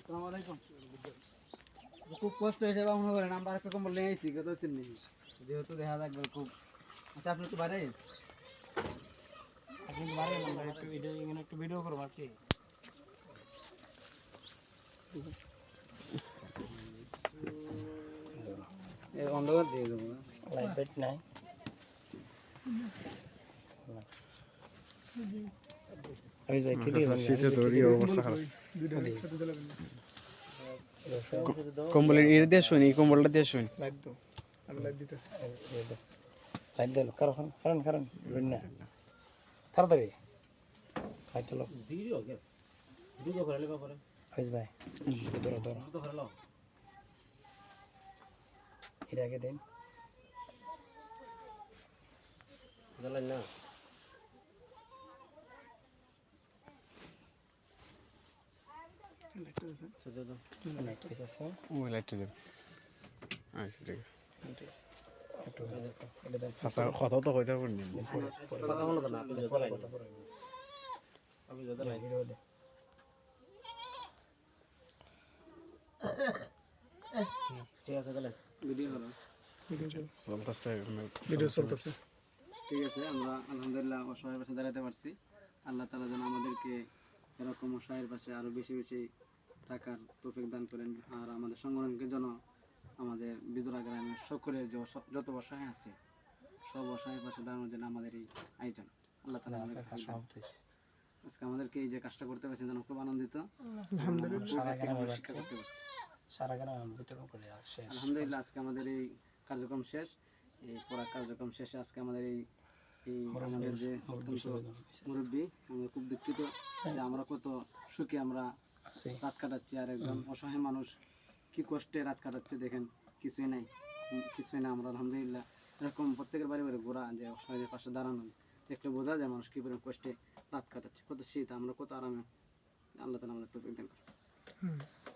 আসসালামু আলাইকুম। খুব কষ্ট হয়েছে বা মনে করেন আমরা একটা কম্বল নিয়ে এসেছি কত হচ্ছে নেই যেহেতু দেখা থাকবে খুব আচ্ছা আপনি একটু বাইরে আপনি বাড়ি আমরা একটু এটা এখানে একটু ভিডিও করবো আর কি অন্ধকার দিয়ে দেবো লাইট ফাইট নাই আমি ভাই কি দিবেন শীতে তোর এই অবস্থা খারাপ কম্বলের এর দিয়ে শুনি কম্বলটা দিয়ে শুনি লাইট দাও আমি লাইট দিতেছি লাইট দেন কারণ কারণ কারণ না তাড়াতাড়ি লাইট লো ভিডিও করে নেবা পরে আইজ ভাই ধরো ধরো তো করে নাও এর আগে দিন জানেন না লাইট পিস আছে ওই লাইটটা দেব আচ্ছা ঠিক আছে একটু এটা দেন চাচা কথা তো কইতে পারনি কথা বলো তো না আপনি যত লাইন আপনি যত লাইন ভিডিও দে ঠিক আছে তাহলে ভিডিও করো চলতেছে ভিডিও চলতেছে ঠিক আছে আমরা আলহামদুলিল্লাহ অসহায়ের পাশে দাঁড়াতে পারছি আল্লাহ তাআলা যেন আমাদেরকে এরকম অসহায়ের পাশে আরো বেশি বেশি টাকার তৌফিক দান করেন আর আমাদের সংগঠনকে যেন আমাদের বিজোড়া গ্রামের সকলের যে যত অসহায় আছে সব অসহায়ের পাশে দাঁড়ানোর জন্য আমাদের এই আয়োজন আল্লাহ তাআলা আমাদের আজকে আমাদেরকে এই যে কাজটা করতে পারছি যেন খুব আনন্দিত আলহামদুলিল্লাহ শিক্ষা করতে পারছি সারা গ্রাম বিতরণ করে আসছে আলহামদুলিল্লাহ আজকে আমাদের এই কার্যক্রম শেষ এই পড়া কার্যক্রম শেষে আজকে আমাদের এই আমাদের যে মুরব্বী আমরা খুব দুঃখিত যে আমরা কত সুখে আমরা রাত কাটাচ্ছি আর একজন অসহায় মানুষ কি কষ্টে রাত কাটাচ্ছে দেখেন কিছুই নাই কিছুই না আমরা আলহামদুলিল্লাহ এরকম প্রত্যেকের বাড়ি বাড়ি ঘোরা যে অসহায়ের পাশে দাঁড়ানো দেখলে বোঝা যায় মানুষ কী পরিমাণ কষ্টে রাত কাটাচ্ছে কত শীত আমরা কত আরামে আল্লাহ তাআলা আমাদের তৌফিক দান করেন